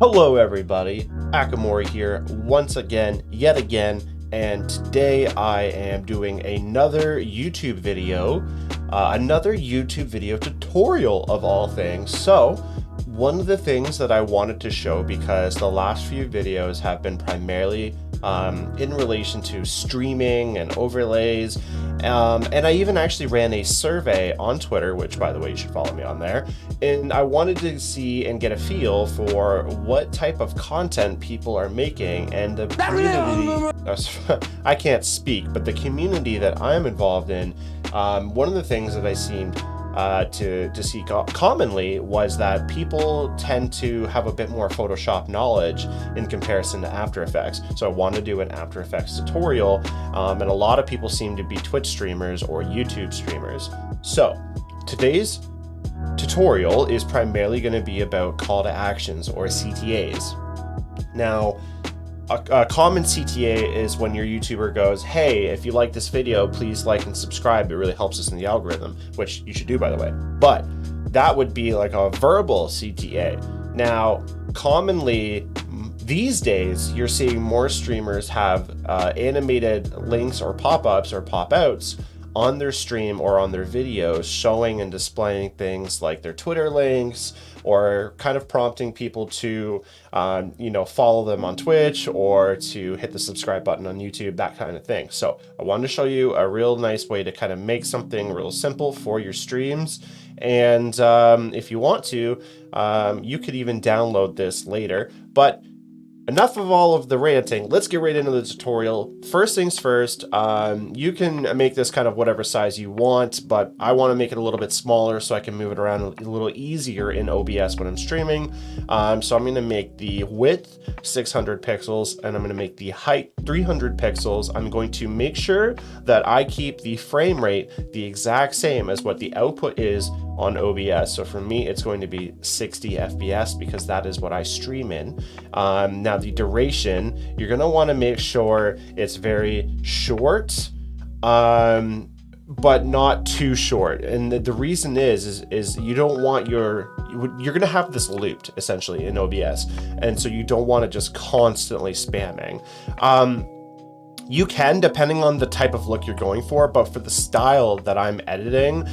Hello everybody, Akamori here once again, yet again, and today I am doing another YouTube video tutorial of all things. So one of the things that I wanted to show, because the last few videos have been primarily in relation to streaming and overlays, and I even actually ran a survey on Twitter, which by the way you should follow me on there, and I wanted to see and get a feel for what type of content people are making, and the community, I can't speak, but the community that I'm involved in, one of the things that I seemed to see commonly was that people tend to have a bit more Photoshop knowledge in comparison to After Effects. So I want to do an After Effects tutorial, and a lot of people seem to be Twitch streamers or YouTube streamers. So today's tutorial is primarily going to be about call to actions, or CTAs. Now, a common CTA is when your YouTuber goes, hey, if you like this video, please like and subscribe. It really helps us in the algorithm, which you should do, by the way. But that would be like a verbal CTA. Now, commonly these days, you're seeing more streamers have animated links or pop-ups or pop-outs on their stream or on their videos, showing and displaying things like their Twitter links, or kind of prompting people to, follow them on Twitch or to hit the subscribe button on YouTube, that kind of thing. So I wanted to show you a real nice way to kind of make something real simple for your streams. And if you want to, you could even download this later. But enough of all of the ranting, let's get right into the tutorial. First things first, you can make this kind of whatever size you want, but I want to make it a little bit smaller so I can move it around a little easier in OBS when I'm streaming. So I'm going to make the width 600 pixels, and I'm going to make the height 300 pixels. I'm going to make sure that I keep the frame rate the exact same as what the output is on OBS. So for me, it's going to be 60 FPS because that is what I stream in. Now the duration, you're going to want to make sure it's very short, but not too short. And the reason is you don't want you're going to have this looped essentially in OBS. And so you don't want to just constantly spamming. You can, depending on the type of look you're going for, but for the style that I'm editing,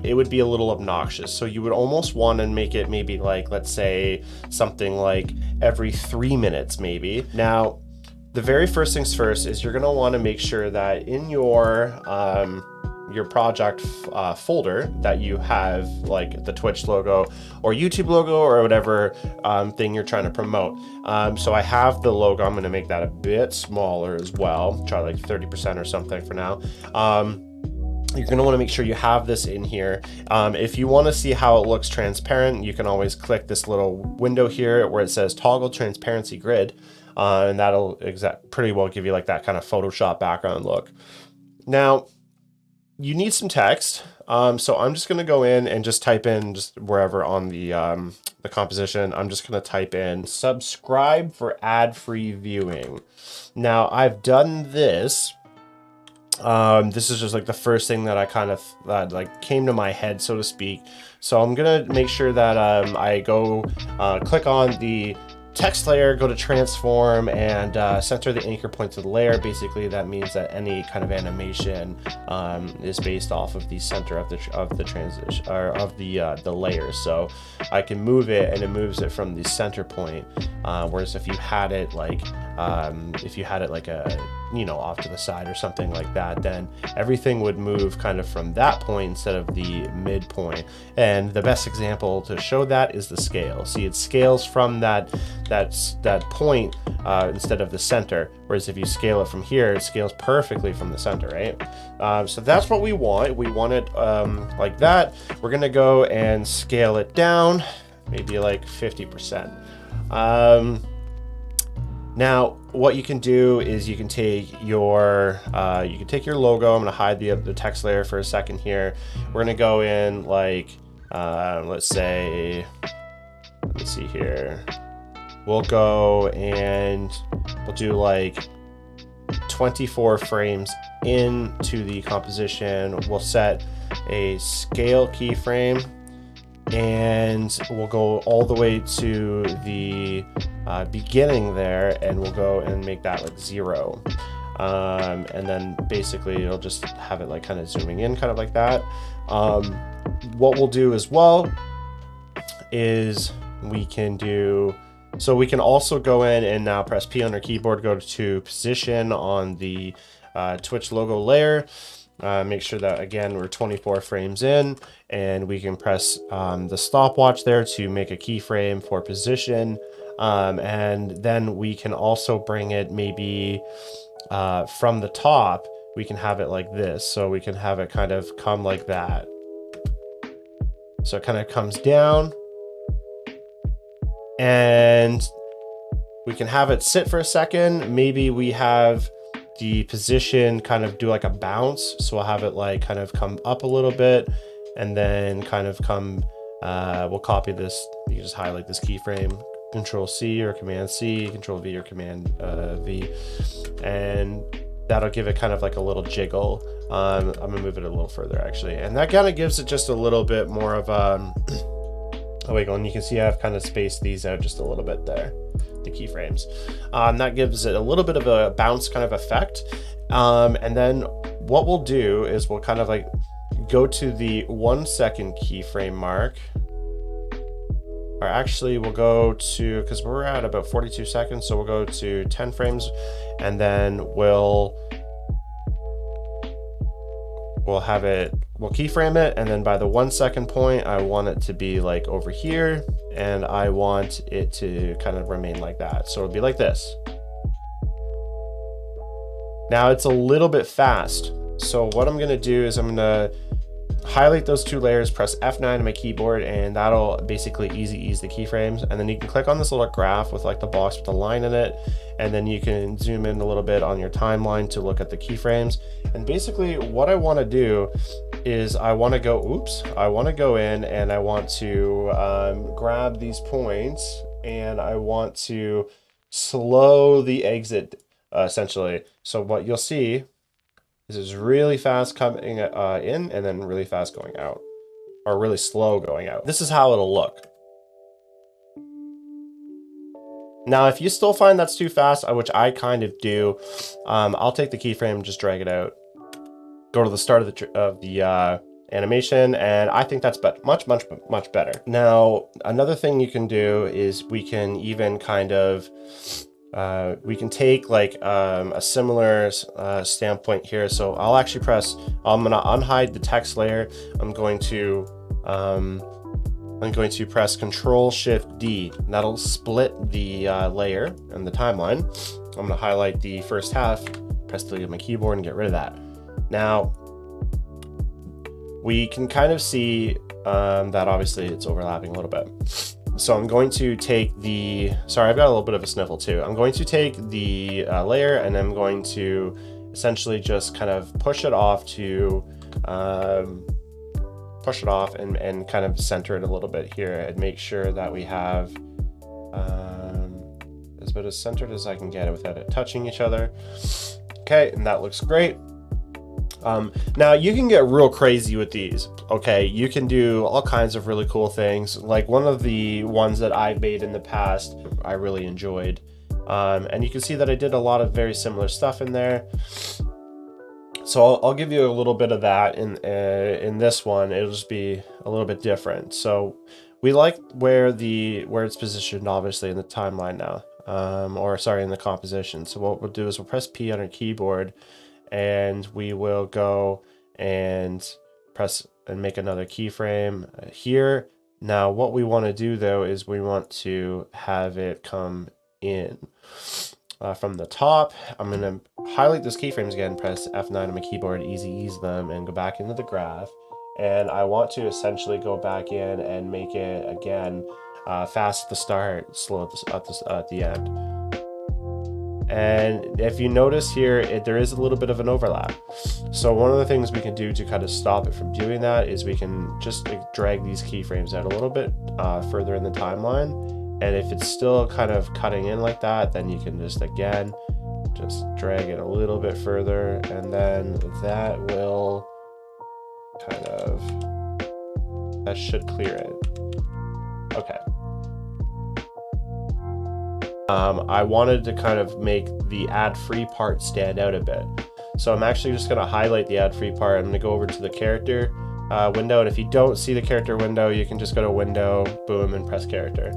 it would be a little obnoxious. So you would almost want to make it maybe like, let's say something like every 3 minutes maybe. Now, the very first things first is you're going to want to make sure that in your project folder that you have like the Twitch logo or YouTube logo or whatever thing you're trying to promote. So I have the logo. I'm going to make that a bit smaller as well. Try like 30% or something for now. You're going to want to make sure you have this in here. If you want to see how it looks transparent, you can always click this little window here where it says toggle transparency grid, and that'll pretty well give you like that kind of Photoshop background look. Now, you need some text, so I'm just going to go in and just type in just wherever on the composition. I'm just going to type in subscribe for ad-free viewing. Now I've done this. This is just like the first thing that I kind of like came to my head, so to speak. So I'm gonna make sure that I go click on the text layer, go to transform, and center the anchor point to the layer. Basically, that means that any kind of animation is based off of the center of the transition or of the layer. So I can move it, and it moves it from the center point. Whereas if you had it like off to the side or something like that, then everything would move kind of from that point instead of the midpoint. And the best example to show that is the scale. See, it scales from that point instead of the center. Whereas if you scale it from here, it scales perfectly from the center, right? So that's what we want. We want it like that. We're gonna go and scale it down, maybe like 50%. Now, what you can do is you can take your logo. I'm gonna hide the text layer for a second here. We're gonna go in like, let me see here. We'll go and we'll do like 24 frames into the composition. We'll set a scale keyframe and we'll go all the way to the beginning there, and we'll go and make that like 0. And then basically it'll just have it like kind of zooming in kind of like that. What we'll do as well is we can also go in and now press P on our keyboard, go to position on the Twitch logo layer. Make sure that, again, we're 24 frames in, and we can press the stopwatch there to make a keyframe for position. And then we can also bring it maybe from the top, we can have it like this. So we can have it kind of come like that. So it kind of comes down, and we can have it sit for a second. Maybe we have the position kind of do like a bounce. So we'll have it like kind of come up a little bit, and then kind of come, we'll copy this. You can just highlight this keyframe, Control C or Command C, Control V or Command V, and that'll give it kind of like a little jiggle. I'm gonna move it a little further actually, and that kind of gives it just a little bit more of oh wait, and you can see I've kind of spaced these out just a little bit there, the keyframes. That gives it a little bit of a bounce kind of effect. And then what we'll do is we'll kind of like go to the 1 second keyframe mark, or actually we'll go to, because we're at about 42 seconds, so we'll go to 10 frames, and then we'll keyframe it, and then by the 1 second point, I want it to be like over here, and I want it to kind of remain like that. So it'll be like this. Now it's a little bit fast. So what I'm gonna do is I'm gonna highlight those 2 layers, press F9 on my keyboard, and that'll basically ease the keyframes. And then you can click on this little graph with like the box with the line in it, and then you can zoom in a little bit on your timeline to look at the keyframes. And basically what I want to do is I want to go in and I want to grab these points, and I want to slow the exit essentially. So what you'll see, this is really fast coming in, and then really fast going out, or really slow going out. This is how it'll look. Now, if you still find that's too fast, which I kind of do, I'll take the keyframe and just drag it out. Go to the start of the animation, and I think that's much better. Now, another thing you can do is we can even kind of we can take like a similar standpoint here. So I'll actually I'm gonna unhide the text layer. I'm going to press Control Shift D, and that'll split the layer and the timeline. I'm gonna highlight the first half, press delete on my keyboard, and get rid of that. Now we can kind of see that obviously it's overlapping a little bit. So I'm going to take sorry, I've got a little bit of a sniffle too. I'm going to take the layer, and I'm going to essentially just kind of push it off and kind of center it a little bit here, and make sure that we have as about as centered as I can get it without it touching each other. Okay, and that looks great. Now you can get real crazy with these. Okay, you can do all kinds of really cool things. Like one of the ones that I've made in the past, I really enjoyed. And you can see that I did a lot of very similar stuff in there. So I'll give you a little bit of that in this one. It'll just be a little bit different. So we like where it's positioned, obviously, in the timeline now, in the composition. So what we'll do is we'll press P on our keyboard, and we will go and press and make another keyframe here. Now what we want to do though is we want to have it come in from the top. I'm going to highlight those keyframes again, press F9 on my keyboard, ease them, and go back into the graph. And I want to essentially go back in and make it again fast at the start, slow at the end. And if you notice here, there is a little bit of an overlap. So one of the things we can do to kind of stop it from doing that is we can just drag these keyframes out a little bit further in the timeline. And if it's still kind of cutting in like that, then you can just again, just drag it a little bit further, and then that will that should clear it. Okay. I wanted to kind of make the ad-free part stand out a bit. So I'm actually just going to highlight the ad-free part. I'm going to go over to the character window, and if you don't see the character window, you can just go to window, boom, and press character.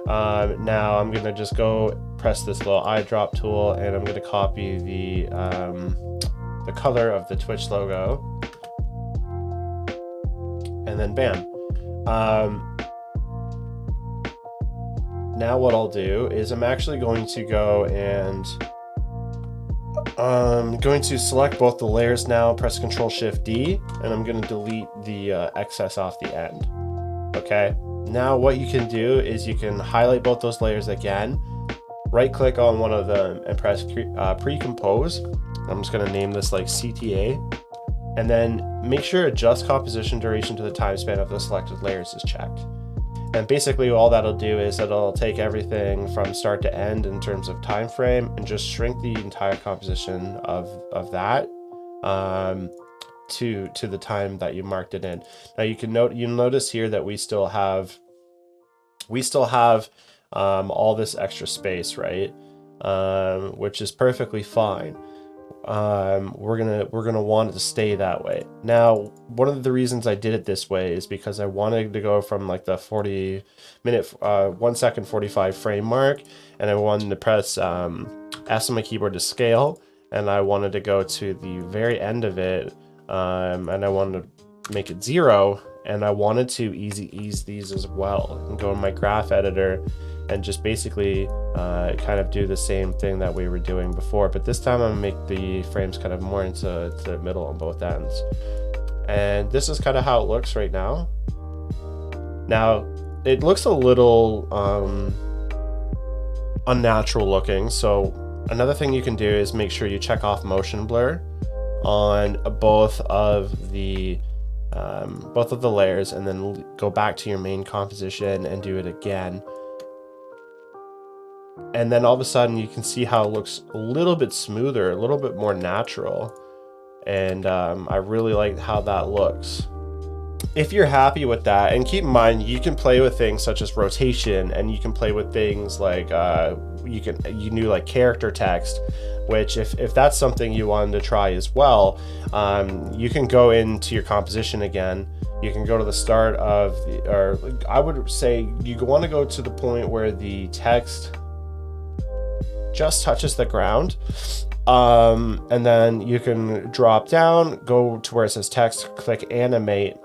Now I'm going to just go press this little eyedrop tool, and I'm going to copy the color of the Twitch logo, and then bam. Now what I'll do is I'm actually going to go and I'm going to select both the layers now, press Ctrl-Shift-D, and I'm going to delete the excess off the end. Okay, now what you can do is you can highlight both those layers again, right click on one of them and press pre-compose. I'm just going to name this like CTA, and then make sure adjust composition duration to the time span of the selected layers is checked. And basically all that'll do is it'll take everything from start to end in terms of time frame and just shrink the entire composition of that to the time that you marked it in. Now you'll notice here that we still have all this extra space, right? Which is perfectly fine. We're gonna want it to stay that way. Now, one of the reasons I did it this way is because I wanted to go from like the 1 second 45 frame mark, and I wanted to press S on my keyboard to scale, and I wanted to go to the very end of it, and I wanted to make it 0, and I wanted to ease these as well, and go in my graph editor and just basically kind of do the same thing that we were doing before, but this time I'm gonna make the frames kind of more into the middle on both ends. And this is kind of how it looks right now. Now, it looks a little unnatural looking, so another thing you can do is make sure you check off motion blur on both of the layers, and then go back to your main composition and do it again. And then all of a sudden you can see how it looks a little bit smoother, a little bit more natural. And I really like how that looks. If you're happy with that, and keep in mind, you can play with things such as rotation, and you can play with things like you do like character text, which if that's something you wanted to try as well, you can go into your composition again. You can go to the start of or I would say you want to go to the point where the text just touches the ground, and then you can drop down, go to where it says text, click animate,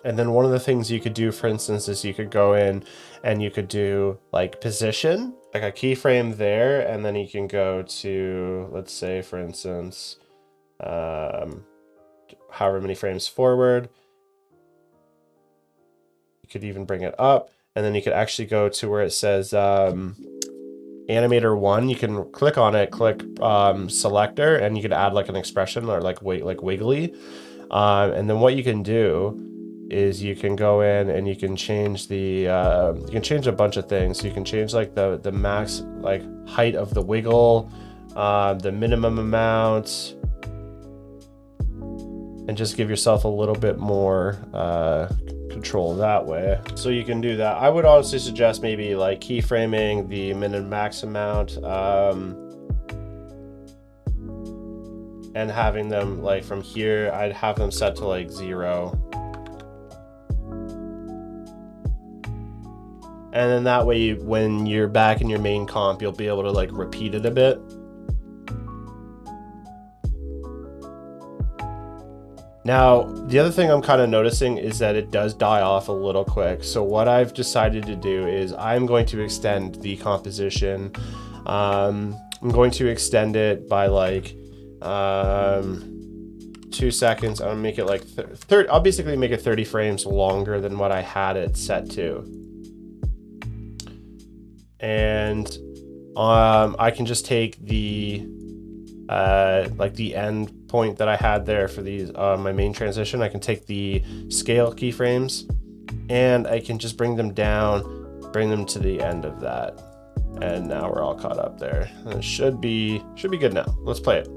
and then one of the things you could do, for instance, is you could go in and you could do like position, like a keyframe there, and then you can go to, let's say for instance, however many frames forward. You could even bring it up, and then you could actually go to where it says animator 1. You can click on it, click selector, and you can add like an expression or like wiggly, and then what you can do is you can go in and you can change the you can change a bunch of things. So you can change like the max like height of the wiggle, the minimum amount, and just give yourself a little bit more control that way. So you can do that. I would honestly suggest maybe like keyframing the min and max amount, and having them like from here, I'd have them set to like 0. And then that way, when you're back in your main comp, you'll be able to like repeat it a bit. Now, the other thing I'm kind of noticing is that it does die off a little quick. So what I've decided to do is I'm going to extend the composition. I'm going to extend it by like 2 seconds. I'll make it like I'll basically make it 30 frames longer than what I had it set to. And I can just take the like the end point that I had there for these my main transition. I can take the scale keyframes and I can just bring them down, bring them to the end of that, and now we're all caught up there. And it should be good now. Let's play it.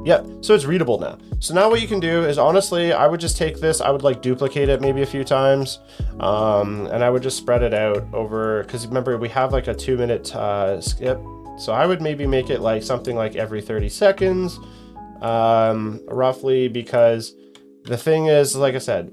Yep, so it's readable now. So now what you can do is, honestly, I would just take this, I would like duplicate it maybe a few times, and I would just spread it out over, because remember we have like a 2-minute skip. So I would maybe make it like something like every 30 seconds, roughly, because the thing is, like I said,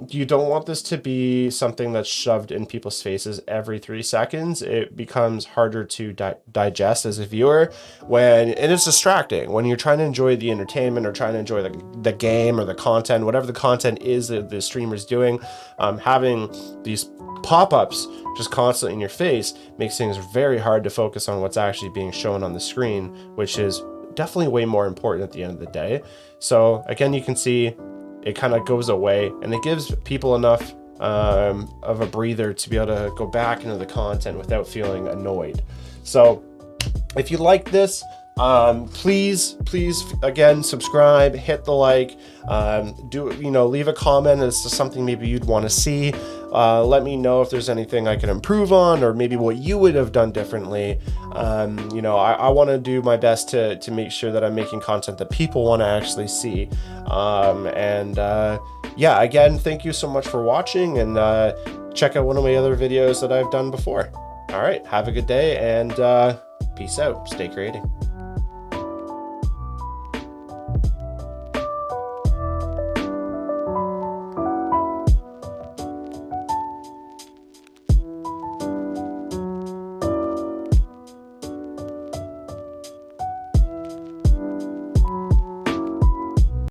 you don't want this to be something that's shoved in people's faces every 3 seconds. It becomes harder to digest as a viewer and it's distracting when you're trying to enjoy the entertainment or trying to enjoy the game or the content, whatever the content is that the streamer's doing. Having these pop-ups just constantly in your face makes things very hard to focus on what's actually being shown on the screen, which is definitely way more important at the end of the day. So again, you can see it kind of goes away, and it gives people enough of a breather to be able to go back into the content without feeling annoyed. So if you like this, please again, subscribe, hit the like, leave a comment as to something maybe you'd want to see. Let me know if there's anything I can improve on, or maybe what you would have done differently. I want to do my best to make sure that I'm making content that people want to actually see. Yeah, again, thank you so much for watching, and check out one of my other videos that I've done before. All right, have a good day, and peace out. Stay creating.